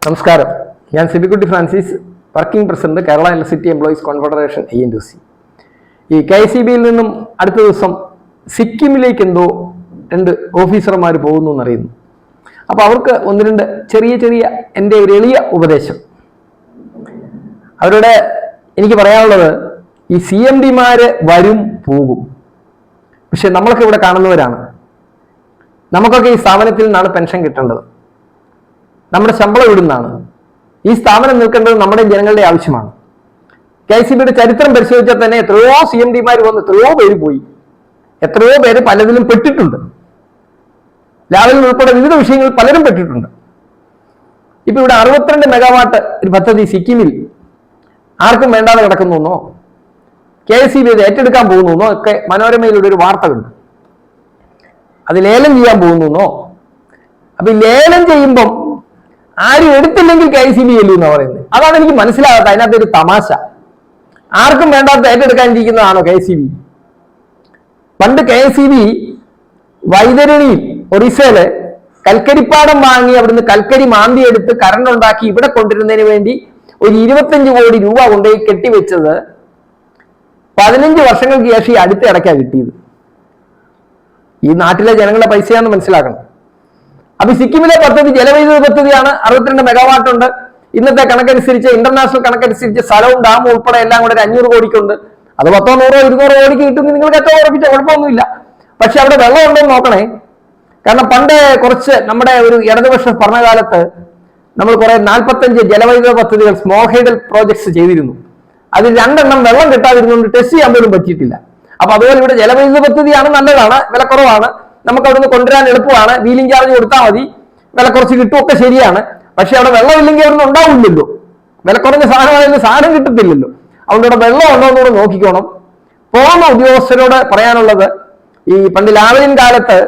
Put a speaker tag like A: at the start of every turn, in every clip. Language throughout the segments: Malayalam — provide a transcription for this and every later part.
A: നമസ്കാരം. ഞാൻ Sibikutty Francis, working president Kerala electricity employees confederation INTUC. ഈ KCBയിൽ നിന്നും അടുത്ത ദിവസം സിക്കിമിലേക്ക് എന്തോ 2 ഓഫീസർമാർ പോകുന്നു എന്നറിയുന്നു. അപ്പോൾ അവർക്ക് 1-2 ചെറിയ എൻ്റെ ഒരു എളിയ ഉപദേശം. അവരുടെ എനിക്ക് പറയാനുള്ളത്, ഈ CMDമാർ വരും പോകും, പക്ഷെ നമ്മളൊക്കെ ഇവിടെ കാണുന്നവരാണ്. നമുക്കൊക്കെ ഈ സ്ഥാപനത്തിൽ നിന്നാണ് പെൻഷൻ കിട്ടേണ്ടത്, നമ്മുടെ ശമ്പളം ഇവിടുന്നാണ്. ഈ സ്ഥാപനം നിൽക്കേണ്ടത് നമ്മുടെ ജനങ്ങളുടെ ആവശ്യമാണ്. KCBയുടെ ചരിത്രം പരിശോധിച്ചാൽ തന്നെ എത്രയോ CMDമാർ വന്ന് എത്രയോ പേര് പോയി, എത്രയോ പേര് പലതിലും പെട്ടിട്ടുണ്ട്. ലാവലിൽ ഉൾപ്പെടെ വിവിധ വിഷയങ്ങളിൽ പലരും പെട്ടിട്ടുണ്ട്. ഇപ്പൊ ഇവിടെ 62 മെഗാവാട്ട് ഒരു പദ്ധതി സിക്കിമിൽ ആർക്കും വേണ്ടാതെ കിടക്കുന്നുവെന്നോ KCB ഇത് ഏറ്റെടുക്കാൻ പോകുന്നുവെന്നോ ഒക്കെ മനോരമയിലൂടെ ഒരു വാർത്ത കണ്ടു. അത് ലേലം ചെയ്യാൻ പോകുന്നുവെന്നോ. അപ്പൊ ഈ ലേലം ചെയ്യുമ്പം ആരും എടുത്തില്ലെങ്കിൽ KCB ചെല്ലു എന്നാ പറയുന്നത്. അതാണ് എനിക്ക് മനസ്സിലാകാത്ത. അതിനകത്ത് ഒരു തമാശ. ആർക്കും വേണ്ടാത്ത ഏറ്റെടുക്കാനിരിക്കുന്നതാണോ KCB? പണ്ട് KCB വൈതരണിയിൽ ഒറീസയില് കൽക്കരിപ്പാടം വാങ്ങി അവിടുന്ന് കൽക്കരി മാന്തി എടുത്ത് കറണ്ട് ഉണ്ടാക്കി ഇവിടെ കൊണ്ടുവരുന്നതിന് വേണ്ടി ഒരു 25 കോടി രൂപ കൊണ്ടുപോയി കെട്ടിവെച്ചത് 15 വർഷങ്ങൾക്ക് ശേഷം ഈ അടുത്ത ഇടയ്ക്കാണ് കിട്ടിയത്. ഈ നാട്ടിലെ ജനങ്ങളുടെ പൈസയാണെന്ന് മനസ്സിലാക്കണം. അപ്പൊ സിക്കിമിലെ പദ്ധതി ജലവൈദ്യുത പദ്ധതിയാണ്. 62 മെഗാവാട്ട് ഉണ്ട്. ഇന്നത്തെ കണക്കനുസരിച്ച്, ഇന്റർനാഷണൽ കണക്കനുസരിച്ച് സ്ഥലവും ഡാമും ഉൾപ്പെടെ എല്ലാം കൂടെ 500 കോടിക്കുണ്ട്. അത് 10, 100, 200 കോടിക്ക് കിട്ടുമെന്ന് നിങ്ങൾക്ക് എത്ര ഉറപ്പിച്ച കുഴപ്പമൊന്നുമില്ല. പക്ഷെ അവിടെ വെള്ളം ഉണ്ടോ നോക്കണേ. കാരണം പണ്ട് കുറച്ച് നമ്മുടെ ഒരു ഇടതുപക്ഷ ഭരണകാലത്ത് നമ്മൾ കുറെ 45 ജലവൈദ്യുത പദ്ധതികൾ, സ്മോൾ ഹൈഡൽ പ്രോജക്ട്സ് ചെയ്തിരുന്നു. അതിൽ 2 എണ്ണം വെള്ളം കിട്ടാതിരുന്നുകൊണ്ട് ടെസ്റ്റ് ചെയ്യാൻ പോലും പറ്റിയിട്ടില്ല. അപ്പൊ അതുപോലെ ഇവിടെ ജലവൈദ്യുത പദ്ധതിയാണ്, നല്ലതാണ്, വിലക്കുറവാണ്, നമുക്ക് അവിടുന്ന് കൊണ്ടുവരാൻ എളുപ്പമാണ്, വീലിംഗ് ചാർജ് കൊടുത്താൽ മതി, വില കുറച്ച് കിട്ടും, ഒക്കെ ശരിയാണ്. പക്ഷെ അവിടെ വെള്ളം ഇല്ലെങ്കിൽ അവിടുന്ന് ഉണ്ടാവില്ലല്ലോ. വില കുറഞ്ഞ സാധനമായാലും സാധനം കിട്ടത്തില്ലല്ലോ. അതുകൊണ്ട് ഇവിടെ വെള്ളം ഉണ്ടോ എന്നൂടെ നോക്കിക്കോണം. പോകുന്ന ഉദ്യോഗസ്ഥരോട് പറയാനുള്ളത്, ഈ പണ്ട് ലാവലിൻ കാലത്ത്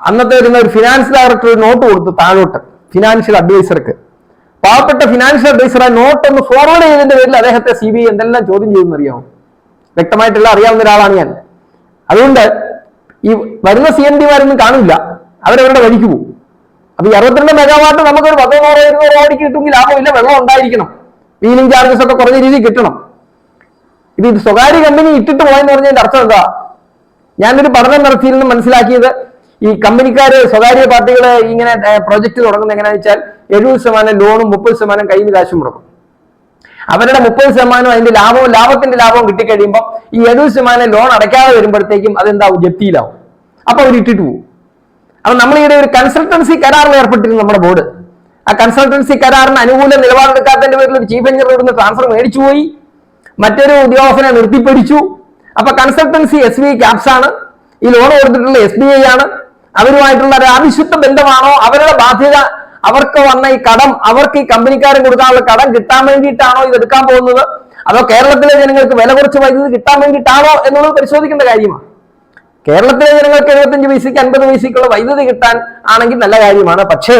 A: അന്നത്തെ വരുന്ന ഒരു ഫിനാൻസ് ഡയറക്ടർ ഒരു നോട്ട് കൊടുത്തു താഴോട്ട് ഫിനാൻഷ്യൽ അഡ്വൈസർക്ക്. പാവപ്പെട്ട ഫിനാൻഷ്യൽ അഡ്വൈസർ ആ നോട്ട് ഒന്ന് ഫോർവേഡ് ചെയ്തതിന്റെ പേരിൽ അദ്ദേഹത്തെ CBI എന്തെല്ലാം ചോദ്യം ചെയ്തെന്ന് അറിയാമോ? വ്യക്തമായിട്ടുള്ള അറിയാവുന്ന ഒരാളാണ് ഞാൻ. അതുകൊണ്ട് ഈ വരുന്ന CMDമാരൊന്നും കാണില്ല, അവരവരുടെ വഴിക്ക് പോകും. അപ്പൊ ഈ 62 മെഗാവാട്ട് നമുക്കൊരു 10, 100, 200 കോടിക്ക് കിട്ടുമെങ്കിൽ ലാഭമില്ല. വെള്ളം ഉണ്ടായിരിക്കണം, വീലിംഗ് ചാർജസ് ഒക്കെ കുറഞ്ഞ രീതിയിൽ കിട്ടണം. ഇത് സ്വകാര്യ കമ്പനി ഇട്ടിട്ട് പോയെന്ന് പറഞ്ഞതിന്റെ അർത്ഥം എന്താ? ഞാനൊരു പഠനം നടത്തിയിൽ നിന്ന് മനസ്സിലാക്കിയത്, ഈ കമ്പനിക്കാര്, സ്വകാര്യ പാർട്ടികള് ഇങ്ങനെ പ്രോജക്ട് തുടങ്ങുന്നത് എങ്ങനെയാണെന്ന് വെച്ചാൽ 70% ലോണും 30% കയ്യിൽ നിന്ന് കാശും മുടക്കും. അവരുടെ 30% അതിന്റെ ലാഭത്തിന്റെ ലാഭവും കിട്ടിക്കഴിയുമ്പോൾ ഈ 70% ലോൺ അടയ്ക്കാതെ വരുമ്പോഴത്തേക്കും അതെന്താവും? ജപ്തിയിലാവും. അപ്പൊ അവർ ഇട്ടിട്ട് പോകും. അപ്പൊ നമ്മൾ ഈയിടെ ഒരു കൺസൾട്ടൻസി കരാറിൽ ഏർപ്പെട്ടിരുന്നു നമ്മുടെ ബോർഡ്. ആ കൺസൾട്ടൻസി കരാറിന് അനുകൂല നിലപാടെടുക്കാത്തതിന്റെ പേരിൽ ഒരു ചീഫ് എഞ്ചിനീയർ ഇവിടുന്ന് ട്രാൻസ്ഫർ മേടിച്ചു പോയി, മറ്റൊരു ഉദ്യോഗസ്ഥനെ നിർത്തിപ്പിടിച്ചു. അപ്പൊ കൺസൾട്ടൻസി SBI ക്യാപ്സ് ആണ്, ഈ ലോൺ കൊടുത്തിട്ടുള്ള SBI ആണ്. അവരുമായിട്ടുള്ള ഒരു അവിശുദ്ധ ബന്ധമാണോ? അവരുടെ ബാധ്യത, അവർക്ക് വന്ന ഈ കടം, അവർക്ക് ഈ കമ്പനിക്കാരൻ കൊടുക്കാനുള്ള കടം കിട്ടാൻ വേണ്ടിയിട്ടാണോ ഇത് എടുക്കാൻ പോകുന്നത്? അതോ കേരളത്തിലെ ജനങ്ങൾക്ക് വില കുറച്ച് വൈദ്യുതി കിട്ടാൻ വേണ്ടിയിട്ടാണോ എന്നുള്ളത് പരിശോധിക്കേണ്ട കാര്യമാണ്. കേരളത്തിലെ ജനങ്ങൾക്ക് 75 പൈസയ്ക്ക് 50 പൈസയ്ക്കുള്ള വൈദ്യുതി കിട്ടാൻ ആണെങ്കിൽ നല്ല കാര്യമാണ്. പക്ഷേ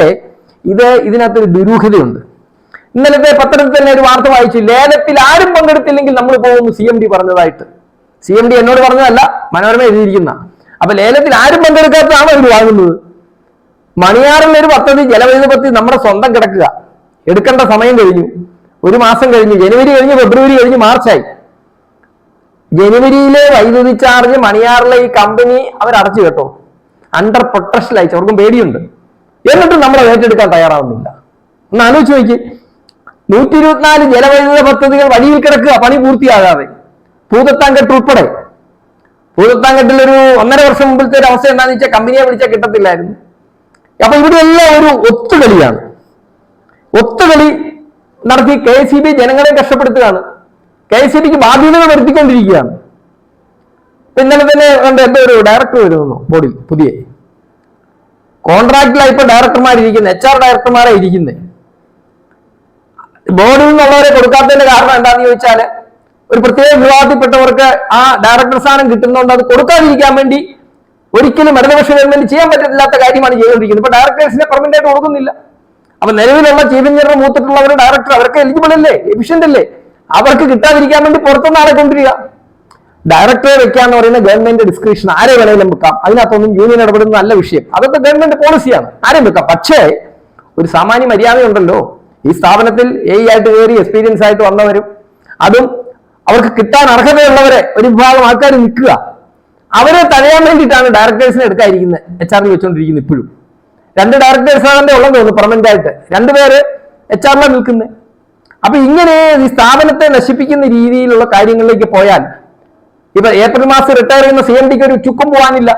A: ഇതിനകത്തൊരു ദുരൂഹതയുണ്ട്. ഇന്നലത്തെ പത്രത്തിൽ തന്നെ ഒരു വാർത്ത വായിച്ചു, ലേലത്തിൽ ആരും പങ്കെടുത്തില്ലെങ്കിൽ നമ്മൾ പോകുന്നു CMD പറഞ്ഞതായിട്ട്. CMD എന്നോട് പറഞ്ഞതല്ല, മനോരമ എഴുതിയിരിക്കുന്ന. അപ്പൊ ലേലത്തിൽ ആരും പങ്കെടുക്കാത്തതാണ് അവർ വാങ്ങുന്നത്. മണിയാറിൽ ഒരു പദ്ധതി, ജലവൈദ്യുത പദ്ധതി നമ്മുടെ സ്വന്തം കിടക്കുക, എടുക്കേണ്ട സമയം കഴിഞ്ഞു. 1 മാസം കഴിഞ്ഞു, ജനുവരി കഴിഞ്ഞ്, ഫെബ്രുവരി കഴിഞ്ഞ്, മാർച്ചായി. ജനുവരിയിലെ വൈദ്യുതി ചാർജ് മണിയാറിലെ ഈ കമ്പനി അവരടച്ചു കേട്ടോ. അണ്ടർ പ്രൊട്ടക്ഷൻ അയച്ചു, അവർക്കും പേടിയുണ്ട്. എന്നിട്ടും നമ്മളെ ഏറ്റെടുക്കാൻ തയ്യാറാവുന്നില്ല. ഒന്ന് ആലോചിച്ച് നോക്കി. 124 ജലവൈദ്യുത പദ്ധതികൾ വഴിയിൽ കിടക്കുക, പണി പൂർത്തിയാകാതെ. ഭൂതത്താൻകെട്ട് ഉൾപ്പെടെ. ഭൂതത്താൻകെട്ടിലൊരു 1.5 വർഷം മുമ്പിലത്തെ ഒരു അവസ്ഥ എന്താണെന്ന് വെച്ചാൽ കമ്പനിയെ വിളിച്ചാൽ കിട്ടത്തില്ലായിരുന്നു. അപ്പൊ ഇവിടെയെല്ലാം ഒരു ഒത്തുകളിയാണ്. ഒത്തുകളി നടത്തി KCB ജനങ്ങളെ കഷ്ടപ്പെടുത്തുകയാണ്. KCBക്ക് ബാധ്യതകൾ വരുത്തിക്കൊണ്ടിരിക്കുകയാണ്. ഇന്നലെ തന്നെ എന്തോ ഒരു ഡയറക്ടർ വരുന്നു ബോർഡിൽ, പുതിയ കോൺട്രാക്റ്റിലായി ഇപ്പൊ ഡയറക്ടർമാരിരിക്കുന്നത്, HR ഡയറക്ടർമാരെ ഇരിക്കുന്നത്. ബോർഡിൽ നിന്നുള്ളവരെ കൊടുക്കാത്തതിന്റെ കാരണം എന്താണെന്ന് ചോദിച്ചാല്, ഒരു പ്രത്യേക വിഭാഗത്തിൽപ്പെട്ടവർക്ക് ആ ഡയറക്ടർ സ്ഥാനം കിട്ടുന്നതുകൊണ്ട് അത് കൊടുക്കാതിരിക്കാൻ വേണ്ടി ഒരിക്കലും ഇടതുപക്ഷ ഗവൺമെന്റ് ചെയ്യാൻ പറ്റില്ലാത്ത കാര്യമാണ് ചെയ്തുകൊണ്ടിരിക്കുന്നത്. ഇപ്പൊ ഡയറക്ടേഴ്സിനെ പെർമനന്റ് ആയിട്ട് കൊടുക്കുന്നില്ല. അപ്പൊ നിലവിലുള്ള ചീഫ് എഞ്ചിനീയർ മൂത്തിട്ടുള്ളവർ ഡയറക്ടർ, അവർക്ക് എലിജിബിൾ അല്ലേ, എഫിഷ്യന്റ് അല്ലേ? അവർക്ക് കിട്ടാതിരിക്കാൻ വേണ്ടി പുറത്തുനിന്ന് ആളെ കൊണ്ടുവരിക. ഡയറക്ടറെ വെക്കാന്ന് പറയുന്ന ഗവൺമെന്റ് ഡിസ്ക്രിപ്ഷൻ, ആരെ വേണേലും വെക്കാം. അതിനകത്തൊന്നും യൂണിയൻ ഇടപെടുന്ന നല്ല വിഷയം, അതൊക്കെ ഗവൺമെന്റ് പോളിസിയാണ്, ആരെയും വെക്കാം. പക്ഷേ ഒരു സാമാന്യ മര്യാദയുണ്ടല്ലോ. ഈ സ്ഥാപനത്തിൽ ആയിട്ട് കയറി എക്സ്പീരിയൻസ് ആയിട്ട് വന്നവരും അതും അവർക്ക് കിട്ടാൻ അർഹതയുള്ളവരെ ഒരു വിഭാഗം ആൾക്കാർ നിൽക്കുക, അവരെ തടയാൻ വേണ്ടിയിട്ടാണ് ഡയറക്ടേഴ്സിനെ എടുക്കാതിരിക്കുന്നത്. HR വെച്ചുകൊണ്ടിരിക്കുന്നത് ഇപ്പോഴും 2 ഡയറക്ടേഴ്സ് ആകണ്ടേ ഉള്ളത് തോന്നുന്നു പെർമനന്റ് ആയിട്ട്, 2 പേര് HR നിൽക്കുന്നത്. അപ്പൊ ഇങ്ങനെ ഈ സ്ഥാപനത്തെ നശിപ്പിക്കുന്ന രീതിയിലുള്ള കാര്യങ്ങളിലേക്ക് പോയാൽ ഇപ്പൊ ഏപ്രിൽ മാസം റിട്ടയർ ചെയ്യുന്ന CMDക്ക് ഒരു ചുക്കും പോകാനില്ല.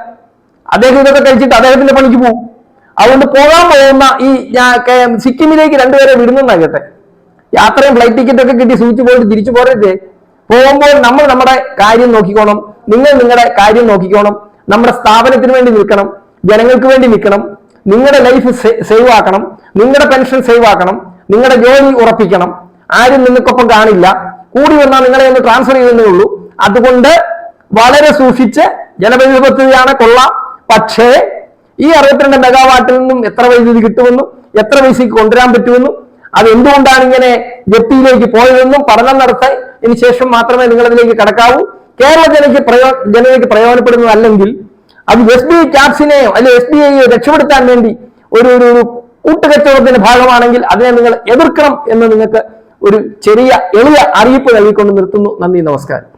A: അദ്ദേഹം ഇതൊക്കെ കഴിച്ചിട്ട് അദ്ദേഹത്തിന്റെ പണിക്ക് പോകും. അതുകൊണ്ട് പോകാൻ പോകുന്ന ഈ സിക്കിമിലേക്ക് 2 പേരെ വിടുന്നെന്നാ കേട്ടെ. യാത്രയും ഫ്ലൈറ്റ് ടിക്കറ്റ് ഒക്കെ കിട്ടി സൂചിച്ച് പോയിട്ട് തിരിച്ചു പോരരുത്. പോകുമ്പോൾ നമ്മൾ നമ്മുടെ കാര്യം നോക്കിക്കോണം, നിങ്ങൾ നിങ്ങളുടെ കാര്യം നോക്കിക്കോണം, നമ്മുടെ സ്ഥാപനത്തിന് വേണ്ടി നിൽക്കണം, ജനങ്ങൾക്ക് വേണ്ടി നിൽക്കണം, നിങ്ങളുടെ ലൈഫ് സേവ് ആക്കണം, നിങ്ങളുടെ പെൻഷൻ സേവ് ആക്കണം, നിങ്ങളുടെ ജോലി ഉറപ്പിക്കണം. ആരും നിങ്ങൾക്കൊപ്പം കാണില്ല, കൂടി വന്നാൽ നിങ്ങളെ ഒന്ന് ട്രാൻസ്ഫർ ചെയ്യുന്നേ ഉള്ളൂ. അതുകൊണ്ട് വളരെ സൂക്ഷിച്ച്, ജലവൈദ്യുത പദ്ധതിയാണ് കൊള്ളാം, പക്ഷേ ഈ 62 മെഗാവാട്ടിൽ നിന്നും എത്ര വൈദ്യുതി കിട്ടുമെന്നും എത്ര പൈസയ്ക്ക് കൊണ്ടുവരാൻ പറ്റുമെന്നും അത് എന്തുകൊണ്ടാണ് ഇങ്ങനെ ജപ്തിയിലേക്ക് പോയതെന്നും പഠനം നടത്താൻ ഇതിന് ശേഷം മാത്രമേ നിങ്ങൾ അതിലേക്ക് കടക്കാവൂ. കേരള ജനതയ്ക്ക് പ്രയോജനപ്പെടുന്നതല്ലെങ്കിൽ അത് SBI ക്യാപ്സിനെയോ അല്ലെങ്കിൽ SBIയെയോ രക്ഷപ്പെടുത്താൻ വേണ്ടി ഒരു കൂട്ടുകച്ചവടത്തിന്റെ ഭാഗമാണെങ്കിൽ അതിനെ നിങ്ങൾ എതിർക്കണം എന്ന് നിങ്ങൾക്ക് ഒരു ചെറിയ എളിയ അറിയിപ്പ് നൽകിക്കൊണ്ട് നിർത്തുന്നു. നന്ദി, നമസ്കാരം.